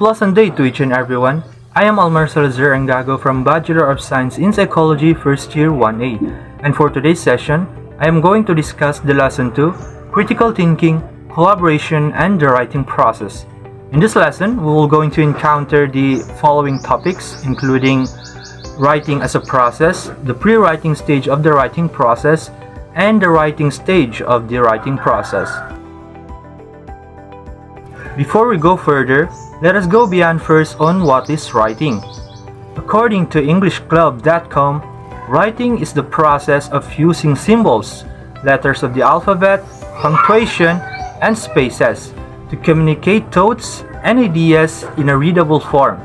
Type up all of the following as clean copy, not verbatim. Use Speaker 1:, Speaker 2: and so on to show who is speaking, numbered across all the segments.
Speaker 1: pleasant day to each and everyone. I am Almar Salazar Angago from Bachelor of Science in Psychology First Year 1A, and for today's session, I am going to discuss the lesson 2, Critical Thinking, Collaboration, and the Writing Process. In this lesson, we will going to encounter the following topics, including writing as a process, the pre-writing stage of the writing process, and the writing stage of the writing process. Before we go further, let us go beyond first on what is writing. According to EnglishClub.com, writing is the process of using symbols, letters of the alphabet, punctuation, and spaces to communicate thoughts and ideas in a readable form.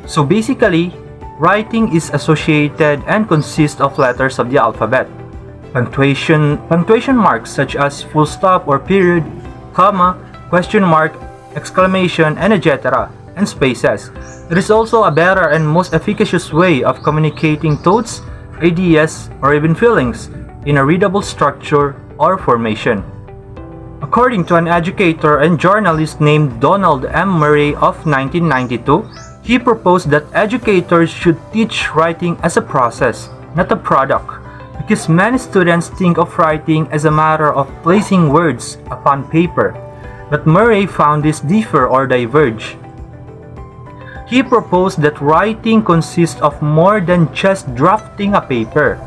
Speaker 1: So basically, writing is associated and consists of letters of the alphabet, punctuation marks such as full stop or period, comma, question mark, exclamation, and etc., and spaces. It is also a better and most efficacious way of communicating thoughts, ideas, or even feelings in a readable structure or formation. According to an educator and journalist named Donald M. Murray of 1992, he proposed that educators should teach writing as a process, not a product, because many students think of writing as a matter of placing words upon paper. But Murray found this differ or diverge. He proposed that writing consists of more than just drafting a paper,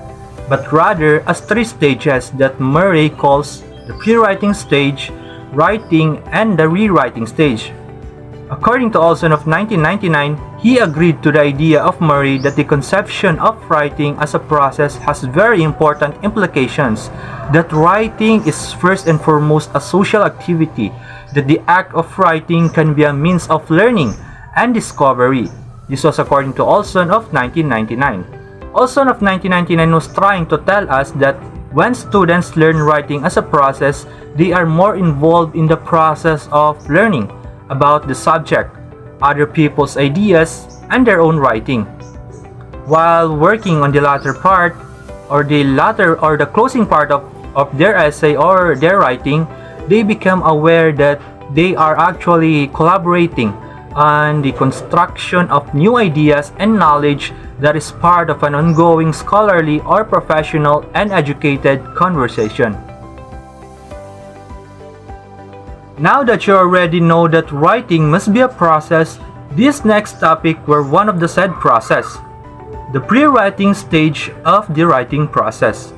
Speaker 1: but rather as 3 stages that Murray calls the pre-writing stage, writing, and the rewriting stage. According to Olson of 1999, he agreed to the idea of Murray that the conception of writing as a process has very important implications, that writing is first and foremost a social activity, that the act of writing can be a means of learning and discovery. This was according to Olson of 1999. Olson of 1999 was trying to tell us that when students learn writing as a process, they are more involved in the process of learning about the subject, other people's ideas, and their own writing. While working on the latter part, or the closing part of their essay or their writing, they become aware that they are actually collaborating on the construction of new ideas and knowledge that is part of an ongoing scholarly or professional and educated conversation. Now that you already know that writing must be a process, this next topic were one of the said process, the pre-writing stage of the writing process.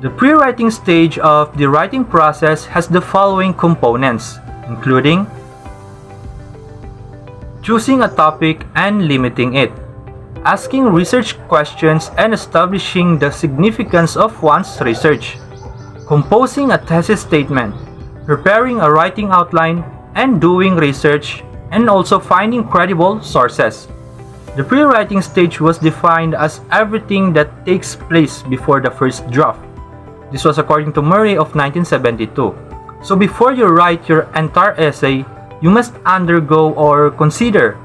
Speaker 1: The pre-writing stage of the writing process has the following components, including choosing a topic and limiting it, asking research questions and establishing the significance of one's research, composing a thesis statement, preparing a writing outline, and doing research, and also finding credible sources. The pre-writing stage was defined as everything that takes place before the first draft. This was according to Murray of 1972. So before you write your entire essay, you must undergo or consider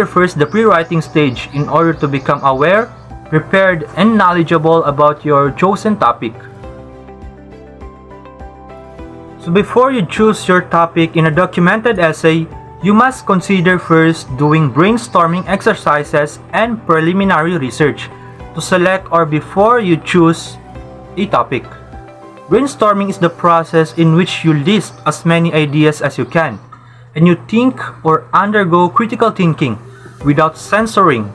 Speaker 1: first the pre-writing stage in order to become aware, prepared, and knowledgeable about your chosen topic. So before you choose your topic in a documented essay, you must consider first doing brainstorming exercises and preliminary research to select or before you choose a topic. Brainstorming is the process in which you list as many ideas as you can, and you think or undergo critical thinking without censoring,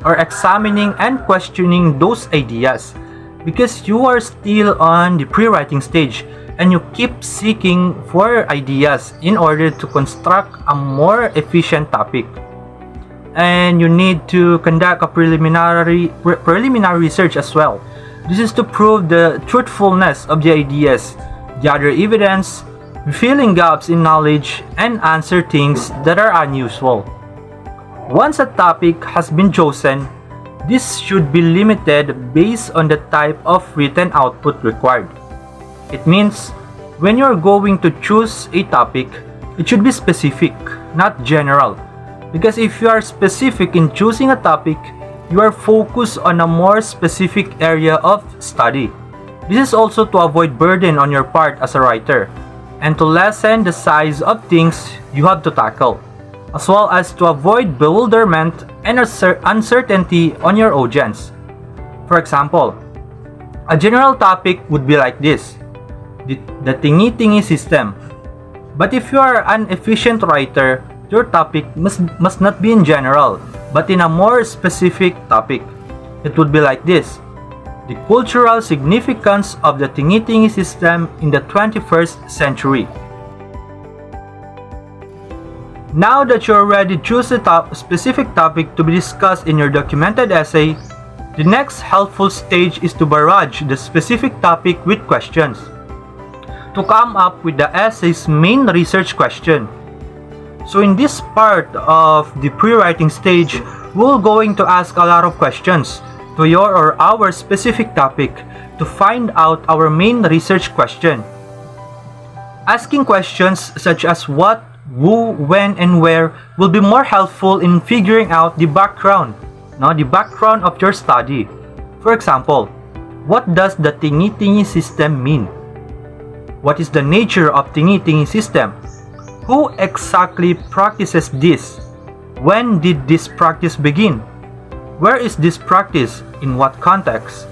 Speaker 1: or examining and questioning those ideas, because you are still on the pre-writing stage and you keep seeking for ideas in order to construct a more efficient topic. And you need to conduct a preliminary research as well. This is to prove the truthfulness of the ideas, gather evidence, filling gaps in knowledge, and answer things that are unusual. Once a topic has been chosen, this should be limited based on the type of written output required. It means when you're going to choose a topic, it should be specific, not general. Because if you are specific in choosing a topic, you are focused on a more specific area of study. This is also to avoid burden on your part as a writer. and to lessen the size of things you have to tackle, as well as to avoid bewilderment and uncertainty on your audience. For example, a general topic would be like this: the tingi-tingi system. But if you are an efficient writer, your topic must not be in general, but in a more specific topic. It would be like this: the cultural significance of the tingi-tingi system in the 21st century. Now that you already choose a specific topic to be discussed in your documented essay, the next helpful stage is to barrage the specific topic with questions to come up with the essay's main research question. So in this part of the pre-writing stage, we're going to ask a lot of questions to your or our specific topic to find out our main research question. Asking questions such as what, who, when, and where will be more helpful in figuring out the background of your study. For example, what does the tingi-tingi system mean? What is the nature of tingi-tingi system? Who exactly practices this? When did this practice begin? Where is this practice? In what context?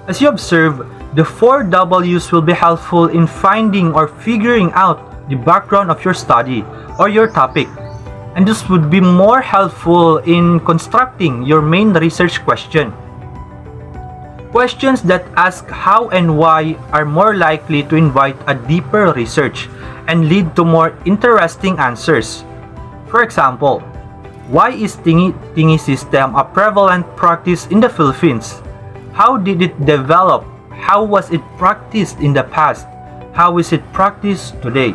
Speaker 1: As you observe, the 4 W's will be helpful in finding or figuring out the background of your study or your topic, and this would be more helpful in constructing your main research question. Questions that ask how and why are more likely to invite a deeper research and lead to more interesting answers. For example, why is tingi-tingi system a prevalent practice in the Philippines? How did it develop? How was it practiced in the past? How is it practiced today?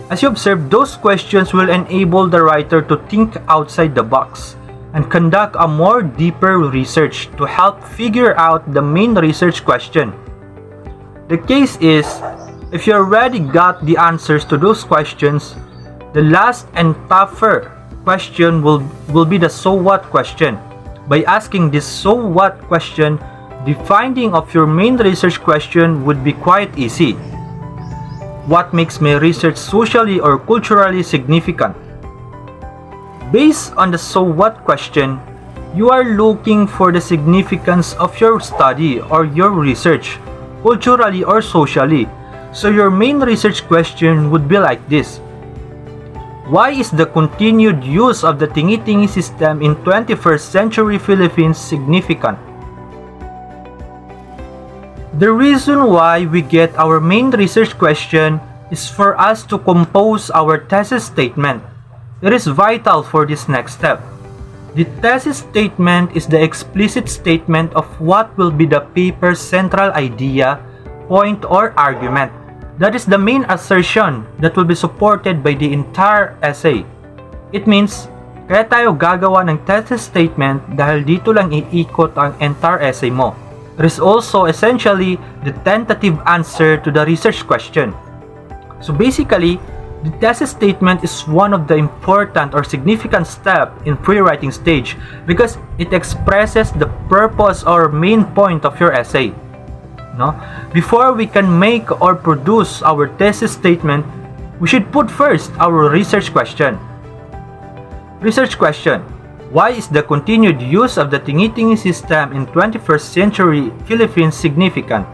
Speaker 1: As you observe, those questions will enable the writer to think outside the box and conduct a more deeper research to help figure out the main research question. The case is, if you already got the answers to those questions, the last and tougher question will be the so what question. By asking this so what question, the finding of your main research question would be quite easy. What makes my research socially or culturally significant? Based on the so what question, you are looking for the significance of your study or your research, culturally or socially. So your main research question would be like this: why is the continued use of the tingi-tingi system in 21st century Philippines significant? The reason why we get our main research question is for us to compose our thesis statement. It is vital for this next step. The thesis statement is the explicit statement of what will be the paper's central idea, point, or argument. That is the main assertion that will be supported by the entire essay. It means, kaya tayo gagawa ng thesis statement dahil dito lang iikot ang entire essay mo. It is also essentially the tentative answer to the research question. So basically, the thesis statement is one of the important or significant step in pre-writing stage because it expresses the purpose or main point of your essay. No? Before we can make or produce our thesis statement, we should put first our research question. Research question: why is the continued use of the tingi-tingi system in 21st century Philippines significant?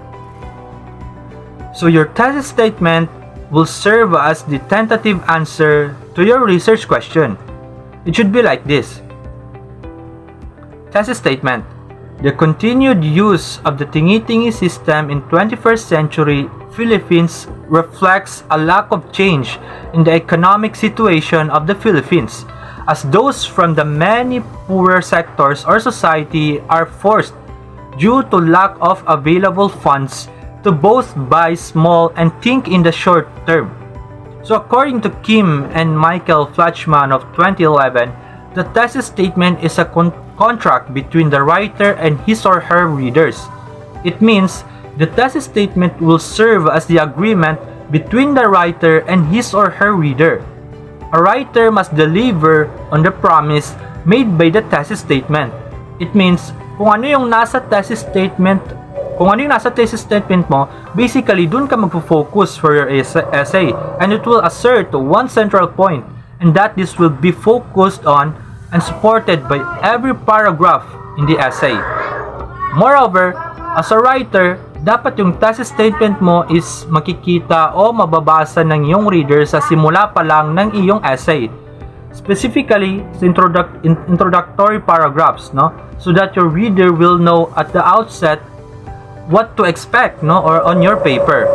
Speaker 1: So your thesis statement will serve as the tentative answer to your research question. It should be like this. Thesis statement: the continued use of the tingi-tingi system in 21st century Philippines reflects a lack of change in the economic situation of the Philippines, as those from the many poorer sectors or society are forced, due to lack of available funds, to both buy small and think in the short term. So according to Kim and Michael Flatchman of 2011, the thesis statement is a contract between the writer and his or her readers. It means the thesis statement will serve as the agreement between the writer and his or her reader. A writer must deliver on the promise made by the thesis statement. It means kung ano yung nasa thesis statement, Kung ano yung nasa thesis statement mo, basically dun ka magpo-focus for your essay, and it will assert one central point, and that this will be focused on and supported by every paragraph in the essay. Moreover, as a writer, dapat yung thesis statement mo is makikita o mababasa ng iyong reader sa simula pa lang ng iyong essay. Specifically, sa introductory paragraphs, no? So that your reader will know at the outset what to expect, no, or on your paper.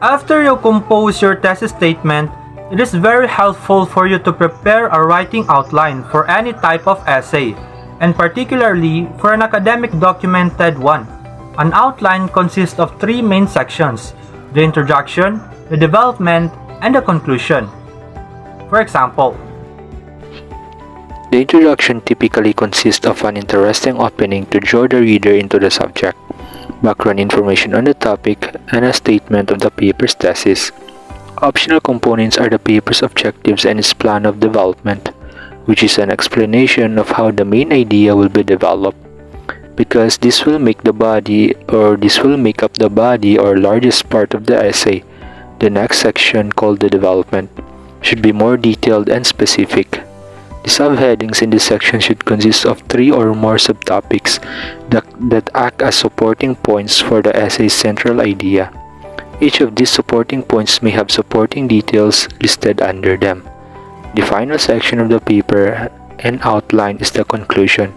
Speaker 1: After you compose your thesis statement, it is very helpful for you to prepare a writing outline for any type of essay, and particularly for an academic documented one. An outline consists of three main sections: the introduction, the development, and the conclusion. For example,
Speaker 2: the introduction typically consists of an interesting opening to draw the reader into the subject, background information on the topic, and a statement of the paper's thesis. Optional components are the paper's objectives and its plan of development, which is an explanation of how the main idea will be developed, because this will make up the body or largest part of the essay. The next section, called the development, should be more detailed and specific. The subheadings in this section should consist of 3 or more subtopics that act as supporting points for the essay's central idea. Each of these supporting points may have supporting details listed under them. The final section of the paper and outline is the conclusion.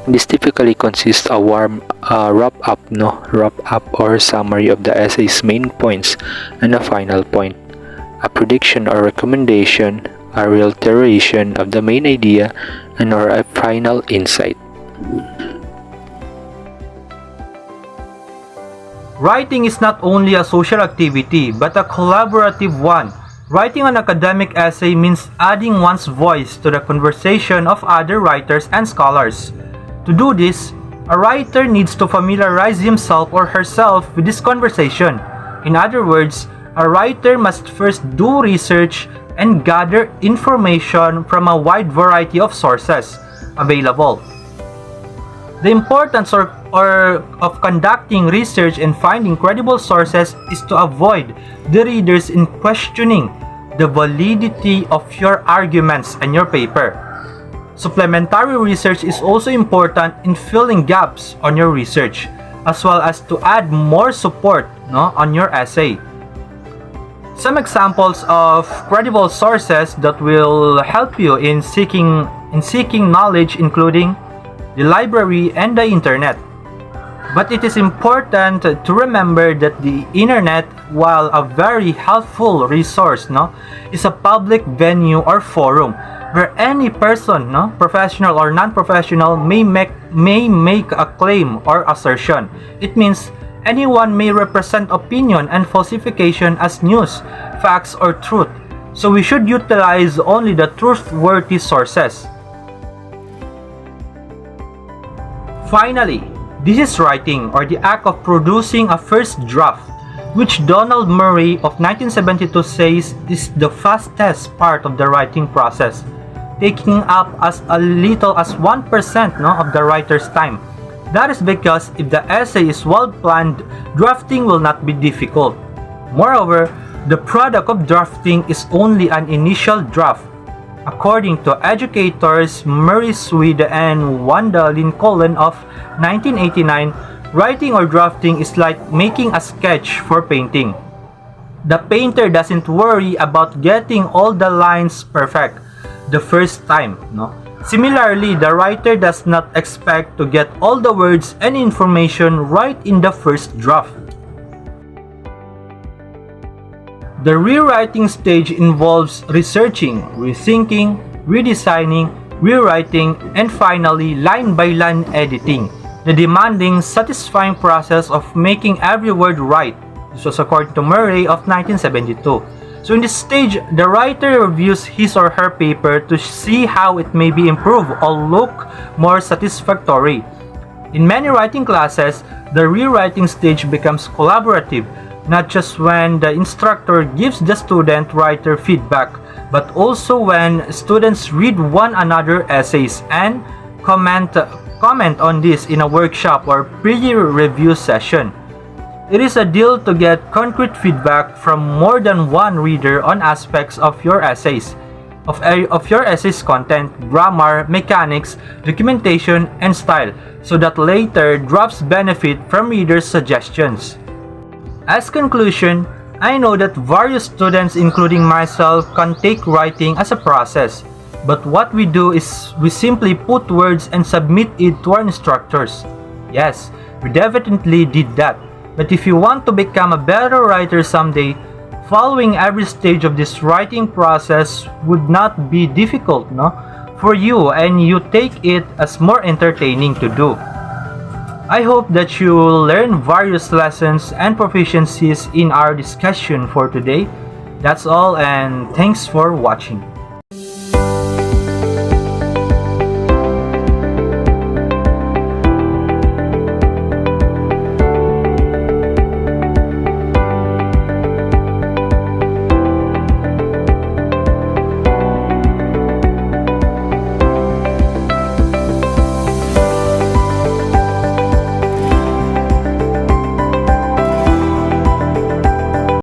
Speaker 2: This typically consists of a wrap-up or summary of the essay's main points and a final point, a prediction or recommendation, a reiteration of the main idea, and or a final insight.
Speaker 1: writing is not only a social activity but a collaborative one. Writing an academic essay means adding one's voice to the conversation of other writers and scholars. To do this, a writer needs to familiarize himself or herself with this conversation. In other words, a writer must first do research and gather information from a wide variety of sources available. The importance of conducting research and finding credible sources is to avoid the readers in questioning the validity of your arguments and your paper. Supplementary research is also important in filling gaps on your research, as well as to add more support on your essay. Some examples of credible sources that will help you in seeking knowledge including the library and the internet. But it is important to remember that the internet, while a very helpful resource, is a public venue or forum where any person, professional or non-professional, may make a claim or assertion. It means anyone may represent opinion and falsification as news, facts, or truth. So we should utilize only the trustworthy sources. Finally, this is writing, or the act of producing a first draft, which Donald Murray of 1972 says is the fastest part of the writing process, taking up as little as 1% of the writer's time. That is because if the essay is well planned, drafting will not be difficult. Moreover, the product of drafting is only an initial draft. According to educators Murray Swede and Wanda Lincoln of 1989, writing or drafting is like making a sketch for painting. The painter doesn't worry about getting all the lines perfect the first time. Similarly, the writer does not expect to get all the words and information right in the first draft. The rewriting stage involves researching, rethinking, redesigning, rewriting, and finally line-by-line editing, the demanding, satisfying process of making every word right. This was according to Murray of 1972. So in this stage, the writer reviews his or her paper to see how it may be improved or look more satisfactory. In many writing classes, the rewriting stage becomes collaborative, not just when the instructor gives the student writer feedback, but also when students read one another essays and comment comment on this in a workshop or pre-review session. It is a deal to get concrete feedback from more than one reader on aspects of your essays, of your essay's content, grammar, mechanics, documentation, and style, so that later drafts benefit from readers' suggestions. As conclusion, I know that various students, including myself, can take writing as a process, but what we do is we simply put words and submit it to our instructors. Yes, we definitely did that. But if you want to become a better writer someday, following every stage of this writing process would not be difficult, no? For you, and you take it as more entertaining to do. I hope that you will learn various lessons and proficiencies in our discussion for today. That's all, and thanks for watching.